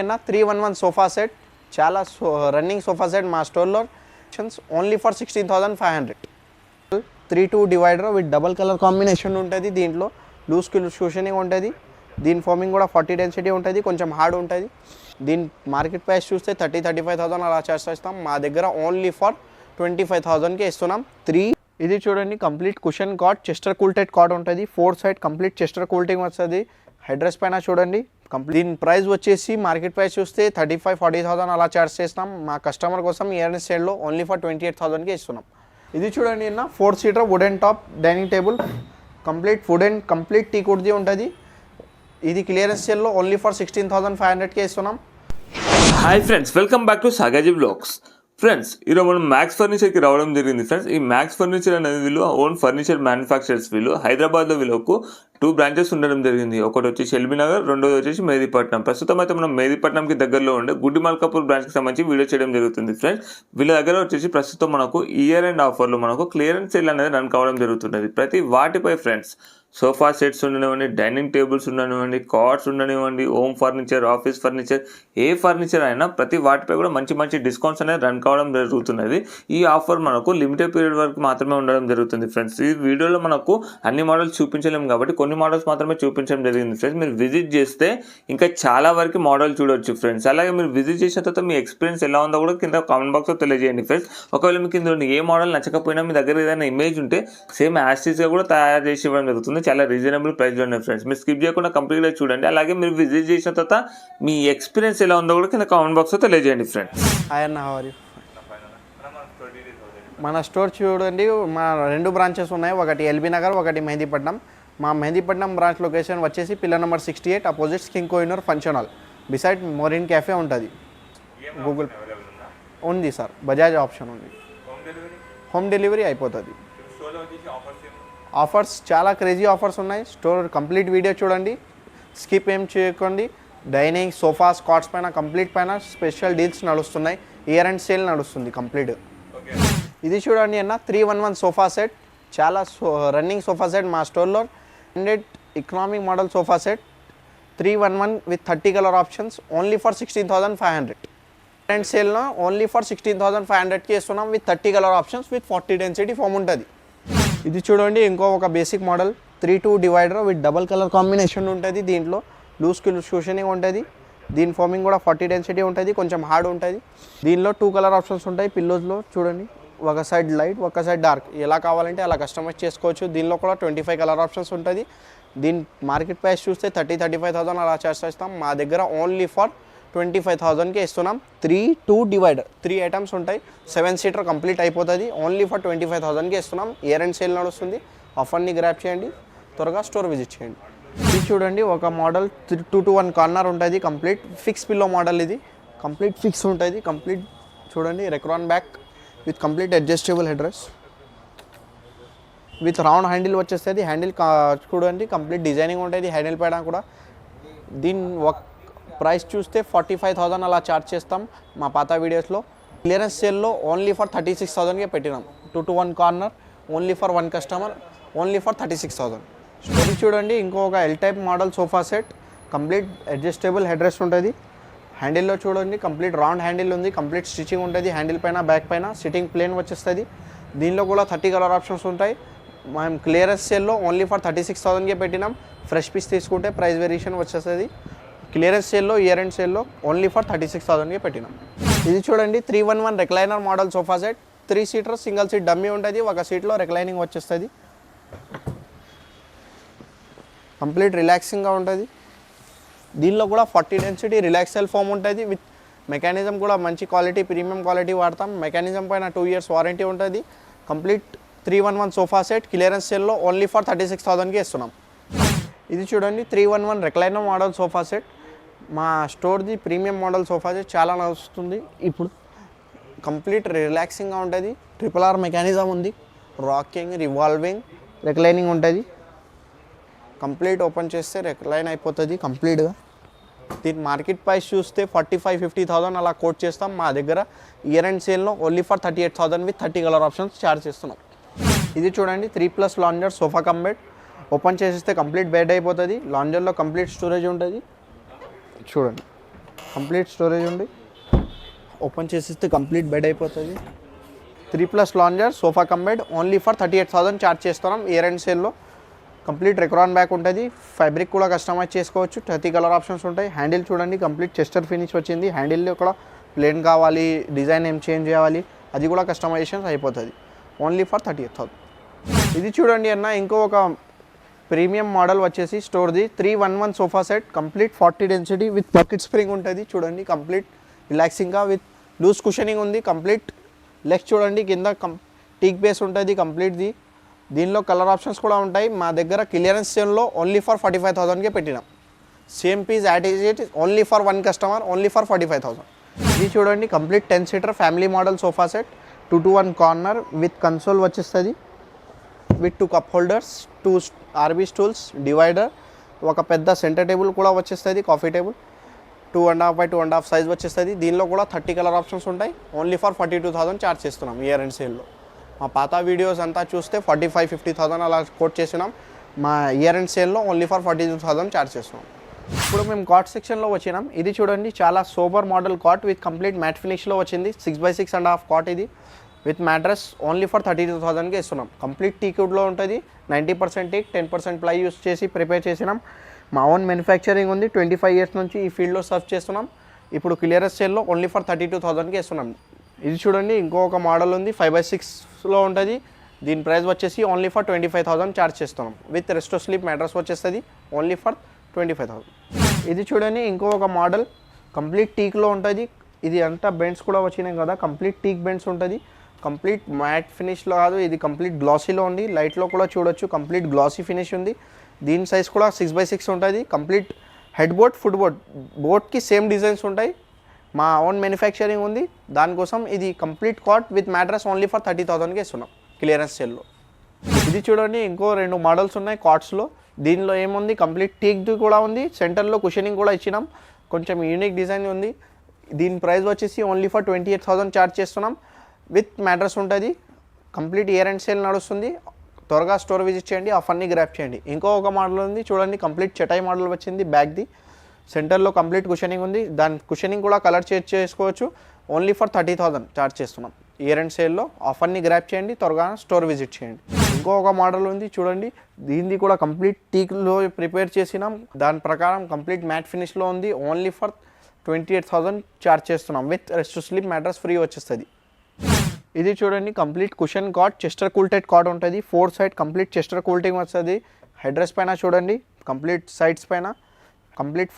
311 sofa set చాలా running sofa set మా స్టోర్లో only for 16,500. 3-2 divider with double colour combination ఉంటుంది. దీంట్లో లూజ్ క్యూషనింగ్ ఉంటుంది. దీని ఫోమింగ్ కూడా 40 డెన్సిటీ ఉంటుంది, కొంచెం హార్డ్ ఉంటుంది. దీని మార్కెట్ ప్రైస్ చూస్తే 35,000 అలా చార్జ్ చేస్తాం. మా దగ్గర ఓన్లీ ఫర్ 25,000కి ఇస్తున్నాం. ఇది చూడండి, complete cushion cot, chester quilted cot ఉంటుంది. 4 సైడ్ కంప్లీట్ చెస్టర్ కూల్టింగ్ వస్తుంది. హెడ్ రెస్ట్ పైన చూడండి దీని ప్రైస్ వచ్చేసి మార్కెట్ ప్రైస్ చూస్తే 35,000-40,000 అలా చార్జ్ చేస్తాం. మా కస్టమర్ కోసం ఇయర్స్ సేల్లో ఓన్లీ ఫర్ 28,000కి ఇస్తున్నాం. ఇది చూడండి అన్న, 4 seater wooden top dining table, complete wooden complete teak కుర్దీ ఉంటుంది. ఇది క్లియరెన్స్ సేల్లో ఓన్లీ ఫర్ 16,500కి ఇస్తున్నాం. Hi friends, welcome back to Sagaji blogs. Friends, ఈరోజు మనం మ్యాక్స్ ఫర్నిచర్కి రావడం జరిగింది. ఫ్రెండ్స్, ఈ మ్యాక్స్ ఫర్నిచర్ అనేది వీళ్ళు ఓన్ ఫర్నిచర్ మ్యానుఫ్యాక్చరర్స్. వీళ్ళు హైదరాబాద్లో వీళ్ళకు 2 బ్రాంచెస్ ఉండడం జరిగింది. ఒకటి వచ్చేసి ఎల్బీనగర్, రెండోది వచ్చేసి మెహదీపట్నం. ప్రస్తుతం అయితే మనం మెహదీపట్నంకి దగ్గరలో ఉండే గుడ్డి మల్కాపూర్ బ్రాంచ్కి సంబంధించి వీడియో చేయడం జరుగుతుంది. ఫ్రెండ్స్, వీళ్ళ దగ్గర వచ్చేసి ప్రస్తుతం మనకు ఇయర్ అండ్ ఆఫర్లో మనకు క్లియరెన్స్ సేల్ అనేది రన్ కావడం జరుగుతున్నది. ప్రతి వాటిపై ఫ్రెండ్స్ సోఫా సెట్స్ ఉండనివ్వండి, డైనింగ్ టేబుల్స్ ఉండనివ్వండి, కార్డ్స్ ఉండనివ్వండి, హోమ్ ఫర్నిచర్, ఆఫీస్ ఫర్నిచర్, ఏ ఫర్నిచర్ అయినా ప్రతి వాటిపై కూడా మంచి మంచి డిస్కౌంట్స్ అనేది రన్ కావడం జరుగుతున్నది. ఈ ఆఫర్ మనకు లిమిటెడ్ పీరియడ్ వరకు మాత్రమే ఉండడం జరుగుతుంది. ఫ్రెండ్స్, ఈ వీడియోలో మనకు అన్ని మోడల్స్ చూపించలేము కాబట్టి కొన్ని మోడల్స్ మాత్రమే చూపించడం జరిగింది. ఫ్రెండ్స్, మీరు విజిట్ చేస్తే ఇంకా చాలా వరకు మోడల్ చూడవచ్చు. ఫ్రెండ్స్, అలాగే మీరు విజిట్ చేసిన తర్వాత మీ ఎక్స్పీరియన్స్ ఎలా ఉందో కూడా కింద కామెంట్ బాక్స్లో తెలియజేయండి. ఫ్రెండ్స్, ఒకవేళ మీకు కింద ఏ మోడల్ నచ్చకపోయినా మీ దగ్గర ఏదైనా ఇమేజ్ ఉంటే సేమ్ యాస్టీస్గా కూడా తయారు చేసి ఇవ్వడం జరుగుతుంది. చాలా రీజనబుల్ ప్రైస్లో ఉన్నాయి. ఫ్రెండ్స్, మీరు స్కిప్ చేయకుండా కంప్లీట్గా చూడండి. అలాగే మీరు విజిట్ చేసిన తర్వాత మీ ఎక్స్పీరియన్స్ ఎలా ఉందో కూడా కింద కామెంట్ బాక్స్లో తెలియజేయండి. ఫ్రెండ్స్, హాయ్ అన్న, హౌ ఆర్ యూ? మన స్టోర్ చూడండి, మా 2 బ్రాంచెస్ ఉన్నాయి. ఒకటి ఎల్బీ నగర్, ఒకటి మెహదీపట్నం. మా మెహదీపట్నం బ్రాంచ్ లొకేషన్ వచ్చేసి pillar number 68 opposite King Kohinoor function hall beside మొరిన్ క్యాఫే ఉంటుంది. గూగుల్ ఉంది సార్, బజాజ్ ఆప్షన్ ఉంది. హోమ్ డెలివరీ అయిపోతుంది. ఆఫర్స్ చాలా క్రేజీ ఆఫర్స్ ఉన్నాయి. స్టోర్ కంప్లీట్ వీడియో చూడండి, స్కిప్ ఏం చేయకండి. డైనింగ్ సోఫాస్ కాట్స్ పైన కంప్లీట్ పైన స్పెషల్ డీల్స్ నడుస్తున్నాయి. ఇయర్ అండ్ సేల్ నడుస్తుంది కంప్లీట్. ఇది చూడండి అన్న, 311 సోఫా సెట్ చాలా రన్నింగ్ సోఫా సెట్ మా స్టోర్లో. 100 economic model sofa set 311 with 30 colour options only for 16,500. And సేల్లో ఓన్లీ ఫర్ 16,500కి ఇస్తున్నాం with 30 colour options with 40 density foam ఉంటుంది. ఇది చూడండి, ఒక basic model 3-2 divider with double colour combination ఉంటుంది. దీంట్లో లూజ్ క్యూషనింగ్ ఉంటుంది. దీని ఫోమింగ్ కూడా 40 డెన్సిటీ ఉంటుంది, కొంచెం హార్డ్ ఉంటుంది. దీనిలో 2 కలర్ ఆప్షన్స్ ఉంటాయి. పిల్లోస్లో చూడండి, ఒక సైడ్ లైట్, ఒక సైడ్ డార్క్, ఎలా కావాలంటే అలా కస్టమైజ్ చేసుకోవచ్చు. దీనిలో కూడా 25 కలర్ ఆప్షన్స్ ఉంటుంది. దీని మార్కెట్ ప్రైస్ చూస్తే 30,000-35,000 అలా చార్జ్ చేస్తాం. మా దగ్గర ఓన్లీ ఫర్ 25,000కి ఇస్తున్నాం. 3-2 డివైడర్ 3 ఐటమ్స్ ఉంటాయి. 7 సీటర్ కంప్లీట్ అయిపోతుంది. ఓన్లీ ఫర్ 25,000కి ఇస్తున్నాం. ఇయర్ అండ్ సేల్ నడుస్తుంది. ఆఫర్ని గ్రాప్ చేయండి, త్వరగా స్టోర్ విజిట్ చేయండి. ఇది చూడండి, ఒక మోడల్ 2-1 కార్నర్ ఉంటుంది. Complete fix pillow model. ఇది కంప్లీట్ ఫిక్స్ ఉంటుంది. కంప్లీట్ చూడండి, Recron back with complete adjustable head rest with round handle వచ్చేస్తుంది. హ్యాండిల్ చూడండి, కంప్లీట్ డిజైనింగ్ ఉంటుంది హ్యాండిల్ పైన కూడా. దీని ప్రైస్ చూస్తే 45,000 అలా చార్జ్ చేస్తాం మా పాత వీడియోస్లో. క్లియరెన్స్ సేల్లో ఓన్లీ ఫర్ 36,000కే పెట్టినాం. 2-1 corner only for 1 customer only for 36,000. Story చూడండి, ఇంకొక L type model sofa set complete adjustable head rest ఉంటుంది. హ్యాండిల్లో చూడండి, కంప్లీట్ రౌండ్ హ్యాండిల్ ఉంది. కంప్లీట్ స్టిచింగ్ ఉంటుంది హ్యాండిల్ పైన, బ్యాక్ పైన సిట్టింగ్ ప్లేన్ వచ్చేస్తుంది. దీనిలో కూడా 30 కలర్ ఆప్షన్స్ ఉంటాయి. మేము క్లియరెన్స్ సేల్లో ఓన్లీ ఫర్ 36,000కే పెట్టినాం. ఫ్రెష్ పీస్ తీసుకుంటే ప్రైస్ వేరియేషన్ వచ్చేస్తుంది. క్లియరెన్స్ సేల్లో ఇయర్ అండ్ సేల్లో ఓన్లీ ఫర్ 36,000కే పెట్టినాం. ఇది చూడండి, 311 recliner model sofa set 3 seater single seat dummy ఉంటుంది. ఒక సీట్లో రెక్లైనింగ్ వచ్చేస్తుంది. కంప్లీట్ రిలాక్సింగ్గా ఉంటుంది. దీనిలో కూడా 40 డెన్సిటీ రిలాక్సెల్ ఫోమ్ ఉంటుంది. విత్ మెకానిజం కూడా మంచి క్వాలిటీ, ప్రీమియం క్వాలిటీ వాడతాం. మెకానిజం పైన 2 ఇయర్స్ వారంటీ ఉంటుంది. కంప్లీట్ 311 సోఫా సెట్ క్లియరెన్స్ సేల్లో ఓన్లీ ఫర్ 36,000కి ఇస్తున్నాం. ఇది చూడండి, 311 రెక్లైనర్ మోడల్ సోఫా సెట్ మా స్టోర్ది ప్రీమియం మోడల్ సోఫా సెట్ చాలా నడుస్తుంది ఇప్పుడు. కంప్లీట్ రిలాక్సింగ్గా ఉంటుంది. RRR మెకానిజం ఉంది. రాకింగ్, రివాల్వింగ్, రెక్లైనింగ్ ఉంటుంది. కంప్లీట్ ఓపెన్ చేస్తే రెక్లైన్ అయిపోతుంది కంప్లీట్గా. దీని మార్కెట్ ప్రైస్ చూస్తే 45,000-50,000 అలా కోట్ చేస్తాం. మా దగ్గర ఇయర్ అండ్ సేల్లో only for 38,000 with 30 colour options charge చేస్తున్నాం. ఇది చూడండి, 3+ lounger sofa cum bed. Open చేసేస్తే కంప్లీట్ బెడ్ అయిపోతుంది. లాంజర్లో కంప్లీట్ స్టోరేజ్ ఉంటుంది. చూడండి, కంప్లీట్ స్టోరేజ్ ఉంది. ఓపెన్ చేసిస్తే కంప్లీట్ బెడ్ అయిపోతుంది. 3+ lounger sofa cum bed only for 38,000 charge చేస్తున్నాం ఇయర్ అండ్ సేల్లో. కంప్లీట్ రెక్రాన్ బ్యాక్ ఉంటుంది. ఫ్యాబ్రిక్ కూడా కస్టమైజ్ చేసుకోవచ్చు. 30 కలర్ ఆప్షన్స్ ఉంటాయి. హ్యాండిల్ చూడండి కంప్లీట్ చెస్టర్ ఫినిష్ వచ్చింది. హ్యాండిల్లో కూడా ప్లేన్ కావాలి, డిజైన్ ఏం చేంజ్ చేయాలి అది కూడా కస్టమైజేషన్స్ అయిపోతుంది. Only for 38,000. ఇది చూడండి అన్న, ఇంకో ఒక ప్రీమియం మోడల్ వచ్చేసి స్టోర్ది 311 sofa set complete 40 density with pocket spring ఉంటుంది. చూడండి కంప్లీట్ రిలాక్సింగ్గా విత్ లూజ్ కుషనింగ్ ఉంది. కంప్లీట్ లెగ్స్ చూడండి కింద టీక్ బేస్ ఉంటుంది కంప్లీట్ది. దీనిలో కలర్ ఆప్షన్స్ కూడా ఉంటాయి. మా దగ్గర క్లియరెన్స్ సేల్లో ఓన్లీ ఫర్ 45,000కే పెట్టినాం. Same piece at is it only for one customer only for 45,000. ఇది చూడండి complete 10 seater family model sofa set 2-to-1 corner with console వచ్చేస్తుంది. విత్ 2 కప్ హోల్డర్స్, 2 ఆర్బీ స్టూల్స్, డివైడర్, ఒక పెద్ద సెంటర్ టేబుల్ కూడా వచ్చేస్తుంది. కాఫీ టేబుల్ 2.5 by 2.5 సైజ్ వచ్చేస్తుంది. దీనిలో కూడా 30 కలర్ ఆప్షన్స్ ఉంటాయి. ఓన్లీ ఫర్ 42,000 ఛార్జ్ చేస్తున్నాం ఇయర్ అండ్ సేల్లో. మా పాత వీడియోస్ అంతా చూస్తే 45,000-50,000 అలా కోట్ చేసినాం. మా ఇయర్ అండ్ సేల్లో ఓన్లీ ఫర్ 42,000 ఛార్జ్ చేస్తున్నాం. ఇప్పుడు మేము కాట్ సెక్షన్లో వచ్చినాం. ఇది చూడండి చాలా super model cot with complete matt ఫినిష్లో వచ్చింది. 6x6.5 కాట్ ఇది విత్ మ్యాట్రస్ ఓన్లీ ఫర్ 32,000కి ఇస్తున్నాం. కంప్లీట్ టీక్వుడ్లో ఉంటుంది. 90% టీక్, 10% ప్లై యూస్ చేసి ప్రిపేర్ చేసినాం. మా ఓన్ మ్యానుఫ్యాక్చరింగ్ ఉంది. 25 ఇయర్స్ నుంచి ఈ ఫీల్డ్లో సర్వ్ చేస్తున్నాం. ఇప్పుడు క్లియరెన్స్ సేల్లో ఓన్లీ ఫర్ 32,000కి ఇస్తున్నాం. ఇది చూడండి ఇంకొక మోడల్ ఉంది 5x6లో ఉంటుంది. దీని ప్రైస్ వచ్చేసి ఓన్లీ ఫర్ 25,000 ఛార్జ్ చేస్తున్నాం. విత్ రెస్టో స్లీప్ మ్యాట్రస్ వచ్చేస్తుంది ఓన్లీ ఫర్ 25,000. ఇది చూడండి ఇంకొక మోడల్ కంప్లీట్ టీక్లో ఉంటుంది. ఇది అంతా బెండ్స్ కూడా వచ్చినాయి కదా, కంప్లీట్ టీక్ బెండ్స్ ఉంటుంది. కంప్లీట్ మ్యాట్ ఫినిష్లో కాదు, ఇది కంప్లీట్ గ్లాసీలో ఉంది. లైట్లో కూడా చూడొచ్చు కంప్లీట్ గ్లాసీ ఫినిష్ ఉంది. దీని సైజ్ కూడా 6x6 ఉంటుంది. Complete head board, foot board బోర్డ్కి సేమ్ డిజైన్స్ ఉంటాయి. మా ఓన్ మ్యానుఫ్యాక్చరింగ్ ఉంది. దానికోసం ఇది complete cot with mattress only for 30,000కి ఇస్తున్నాం క్లియరెన్స్ సేల్లో. ఇది చూడండి ఇంకో 2 మోడల్స్ ఉన్నాయి కాట్స్లో. దీనిలో ఏముంది కంప్లీట్ టీక్ది కూడా ఉంది. సెంటర్లో కుషనింగ్ కూడా ఇచ్చినాం. కొంచెం యూనిక్ డిజైన్ ఉంది. దీని ప్రైస్ వచ్చేసి ఓన్లీ ఫర్ 28,000 ఛార్జ్ చేస్తున్నాం. విత్ మ్యాట్రస్ ఉంటుంది. కంప్లీట్ ఇయర్ అండ్ సేల్ నడుస్తుంది. త్వరగా స్టోర్ విజిట్ చేయండి, ఆఫర్ని గ్రాప్ చేయండి. ఇంకో ఒక మోడల్ ఉంది చూడండి కంప్లీట్ చటాయి మోడల్ వచ్చింది. బ్యాక్ది సెంటర్లో కంప్లీట్ కుషనింగ్ ఉంది. దాని కుషనింగ్ కూడా కలర్ చేంజ్ చేసుకోవచ్చు. ఓన్లీ ఫర్ 30,000 ఛార్జ్ చేస్తున్నాం ఇయర్ అండ్ సేల్లో. ఆఫర్ని గ్రాప్ చేయండి, త్వరగా స్టోర్ విజిట్ చేయండి. ఇంకో ఒక మోడల్ ఉంది చూడండి. దీనిది కూడా కంప్లీట్ టీక్లో ప్రిపేర్ చేసినాం. దాని ప్రకారం కంప్లీట్ మ్యాట్ ఫినిష్లో ఉంది. ఓన్లీ ఫర్ 28,000 ఛార్జ్ చేస్తున్నాం. With rest sleep mattress free వచ్చేస్తుంది. ఇది చూడండి complete cushion cot chester quilted cot ఉంటుంది. 4 సైడ్ కంప్లీట్ చెస్టర్ కూల్టింగ్ వస్తుంది. హెడ్ రెస్ట్ పైన చూడండి కంప్లీట్ సైడ్స్ పైన కంప్లీట్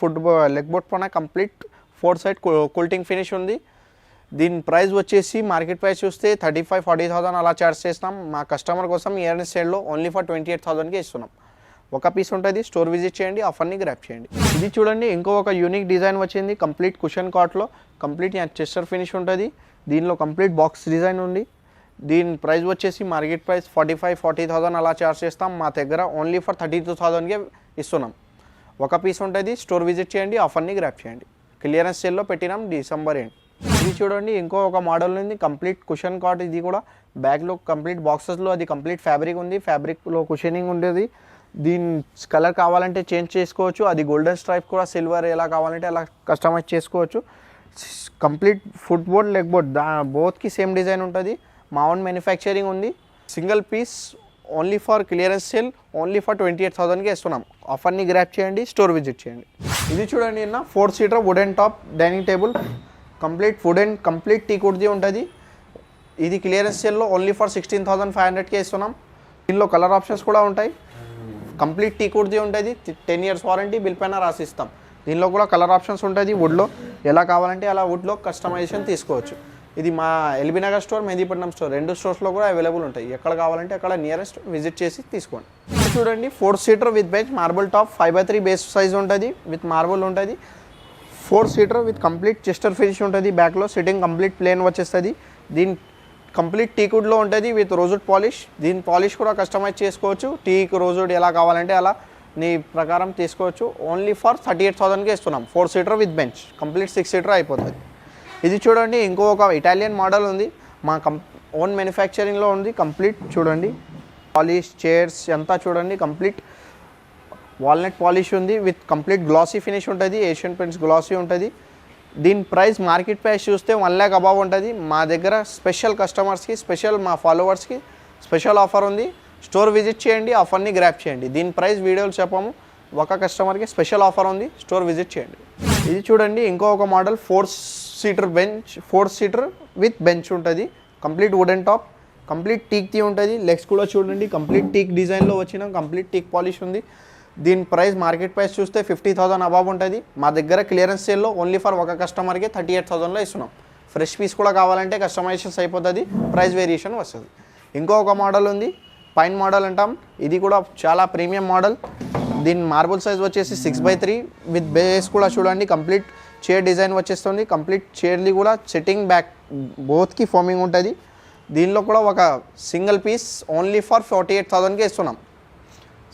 లెగ్ బోర్డ్ పైన కంప్లీట్ 4 సైడ్ కూల్టింగ్ ఫినిష్ ఉంది. దీని ప్రైస్ వచ్చేసి మార్కెట్ ప్రైస్ చూస్తే 35,000-40,000 అలా ఛార్జ్ చేస్తాం. మా కస్టమర్ కోసం ఇయర్ అండ్ సేల్లో ఓన్లీ ఫర్ 28,000కి ఇస్తున్నాం. ఒక పీస్ ఉంటుంది. స్టోర్ విజిట్ చేయండి, ఆఫర్ని గ్రాప్ చేయండి. ఇది చూడండి ఇంకో ఒక యూనిక్ డిజైన్ వచ్చింది కంప్లీట్ కుషన్ కాట్లో. కంప్లీట్ చెస్టర్ ఫినిష్ ఉంటుంది. దీనిలో కంప్లీట్ బాక్స్ డిజైన్ ఉంది. దీని ప్రైస్ వచ్చేసి మార్కెట్ ప్రైస్ 45,000-40,000 అలా ఛార్జ్ చేస్తాం. మా దగ్గర ఓన్లీ ఫర్ 32,000కే ఇస్తున్నాం. ఒక పీస్ ఉంటుంది. స్టోర్ విజిట్ చేయండి, ఆఫర్ని గ్రాప్ చేయండి. క్లియరెన్స్ సేల్లో పెట్టినాం డిసెంబర్ ఎండ్. ఇది చూడండి ఇంకో ఒక మోడల్ ఉంది కంప్లీట్ కుషన్ కాట్. ఇది కూడా బ్యాక్లో కంప్లీట్ బాక్సెస్లో అది కంప్లీట్ ఫ్యాబ్రిక్ ఉంది. ఫ్యాబ్రిక్లో కుషనింగ్ ఉండేది. దీని కలర్ కావాలంటే చేంజ్ చేసుకోవచ్చు. అది గోల్డెన్ స్ట్రైప్ కూడా సిల్వర్ ఎలా కావాలంటే అలా కస్టమైజ్ చేసుకోవచ్చు. Complete foot board, leg board బోత్కి సేమ్ డిజైన్ ఉంటుంది. మా ఓన్ మ్యానుఫ్యాక్చరింగ్ ఉంది. Single piece only for clearance sale only for 28,000కి ఇస్తున్నాం. ఆఫర్ని గ్రాప్ చేయండి, స్టోర్ విజిట్ చేయండి. ఇది చూడండి అన్న 4 seater wooden top dining table complete wooden complete టీకుడ్ది ఉంటుంది. ఇది క్లియరెన్స్ సేల్లో ఓన్లీ ఫర్ 16,500కే ఇస్తున్నాం. దీనిలో కలర్ ఆప్షన్స్ కూడా ఉంటాయి. కంప్లీట్ టీకుడ్ది ఉంటుంది. 10 years వారంటీ బిల్ పైన రాసిస్తాం. దీనిలో కూడా కలర్ ఆప్షన్స్ ఉంటుంది. వుడ్లో ఎలా కావాలంటే అలా వుడ్లో కస్టమైజేషన్ తీసుకోవచ్చు. ఇది మా LB Nagar store, Mehdipatnam store 2 స్టోర్స్లో కూడా అవైలబుల్ ఉంటాయి. ఎక్కడ కావాలంటే అక్కడ నియరెస్ట్ విజిట్ చేసి తీసుకోండి. చూడండి 4 seater with bench marble top 5x3 base size ఉంటుంది. విత్ మార్బుల్ ఉంటుంది. 4 seater with complete chester finish ఉంటుంది. బ్యాక్లో సిట్టింగ్ కంప్లీట్ ప్లేన్ వచ్చేస్తుంది. దీని కంప్లీట్ టీకుడ్లో ఉంటుంది విత్ రోజుడ్ పాలిష్. దీని పాలిష్ కూడా కస్టమైజ్ చేసుకోవచ్చు. టీక్ రోజుడ్ ఎలా కావాలంటే అలా నీ ప్రకారం తీసుకోవచ్చు. ఓన్లీ ఫర్ 38,000కే ఇస్తున్నాం. 4 seater with bench complete 6 seater అయిపోతుంది. ఇది చూడండి ఇంకో ఒక ఇటాలియన్ మోడల్ ఉంది. మా ఓన్ మ్యానుఫ్యాక్చరింగ్లో ఉంది. కంప్లీట్ చూడండి పాలిష్ చైర్స్ అంతా చూడండి కంప్లీట్ వాల్నట్ పాలిష్ ఉంది. విత్ కంప్లీట్ గ్లాసీ ఫినిష్ ఉంటుంది. ఏషియన్ పెయింట్స్ గ్లాసీ ఉంటుంది. దీని ప్రైస్ మార్కెట్ ప్రైస్ చూస్తే 1 lakh అబవ్ ఉంటుంది. మా దగ్గర స్పెషల్ కస్టమర్స్కి మా ఫాలోవర్స్కి స్పెషల్ ఆఫర్ ఉంది. స్టోర్ విజిట్ చేయండి, ఆఫర్ని గ్రాప్ చేయండి. దీని ప్రైస్ వీడియోలు చెప్పాము. ఒక కస్టమర్కి స్పెషల్ ఆఫర్ ఉంది, స్టోర్ విజిట్ చేయండి. ఇది చూడండి ఇంకొక మోడల్ 4 సీటర్ విత్ బెంచ్ ఉంటుంది. కంప్లీట్ వుడెన్ టాప్, కంప్లీట్ టీక్ది ఉంటుంది. లెగ్స్ కూడా చూడండి కంప్లీట్ టీక్ డిజైన్లో వచ్చిన కంప్లీట్ టీక్ పాలిష్ ఉంది. దీని ప్రైస్ మార్కెట్ ప్రైస్ చూస్తే 50,000 అబవ్ ఉంటుంది. మా దగ్గర క్లియరెన్స్ సేల్లో ఓన్లీ ఫర్ ఒక కస్టమర్కి 38,000లో ఇస్తున్నాం. ఫ్రెష్ పీస్ కూడా కావాలంటే కస్టమైజేషన్స్ అయిపోతుంది, ప్రైస్ వేరియేషన్ వస్తుంది. ఇంకొక మోడల్ ఉంది, పైన్ మోడల్ అంటాం. ఇది కూడా చాలా ప్రీమియం మోడల్. దీని మార్బుల్ సైజ్ వచ్చేసి 6x3 విత్ బేస్ కూడా చూడండి కంప్లీట్ చైర్ డిజైన్ వచ్చేస్తుంది. కంప్లీట్ చైర్ది కూడా సెట్టింగ్ బ్యాక్ బోత్కి ఫోమింగ్ ఉంటుంది. దీనిలో కూడా ఒక సింగిల్ పీస్ ఓన్లీ ఫర్ 48,000కి ఇస్తున్నాం.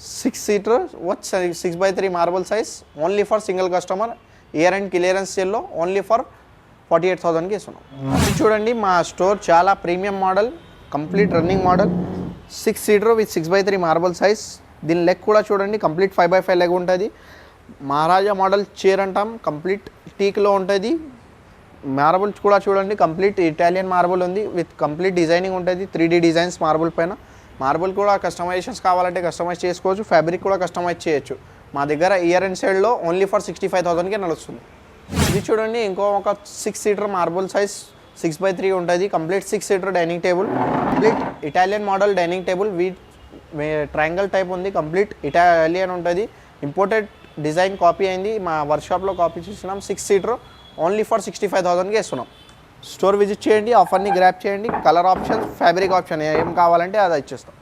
6 seater 6x3 marble size only for single customer. Year and clearance సేల్లో ఓన్లీ ఫర్ 48,000కి ఇస్తున్నాం. ఇది చూడండి మా స్టోర్ చాలా premium model, complete running model. 6 seater with 6x3 marble size. దీని లెగ్ కూడా చూడండి కంప్లీట్ 5x5 లెగ్ ఉంటుంది. మహారాజా మోడల్ చైర్ అంటాం, కంప్లీట్ టీక్లో ఉంటుంది. మార్బుల్ కూడా చూడండి కంప్లీట్ ఇటాలియన్ మార్బుల్ ఉంది విత్ కంప్లీట్ డిజైనింగ్ ఉంటుంది. 3D డిజైన్స్ మార్బుల్ పైన. మార్బుల్ కూడా కస్టమైజేషన్స్ కావాలంటే కస్టమైజ్ చేసుకోవచ్చు, ఫ్యాబ్రిక్ కూడా కస్టమైజ్ చేయొచ్చు. మా దగ్గర ఇయర్ అండ్ సైడ్లో ఓన్లీ ఫర్ 65,000కే నడుస్తుంది. ఇది చూడండి ఒక 6 సీటర్ మార్బుల్ సైజ్ 6x3 ఉంటుంది. Complete 6 seater dining table, complete Italian model dining table with triangle type ఉంది. కంప్లీట్ ఇటాలియన్ ఉంటుంది. ఇంపోర్టెడ్ డిజైన్ కాపీ అయింది, మా వర్క్షాప్లో కాపీ చేస్తున్నాం. 6 సీటర్ ఓన్లీ ఫర్ 65,000కి ఇస్తున్నాం. స్టోర్ విజిట్ చేయండి, ఆఫర్ని గ్రాప్ చేయండి. కలర్ ఆప్షన్, ఫ్యాబ్రిక్ ఆప్షన్ ఏం కావాలంటే అది ఇచ్చేస్తాం.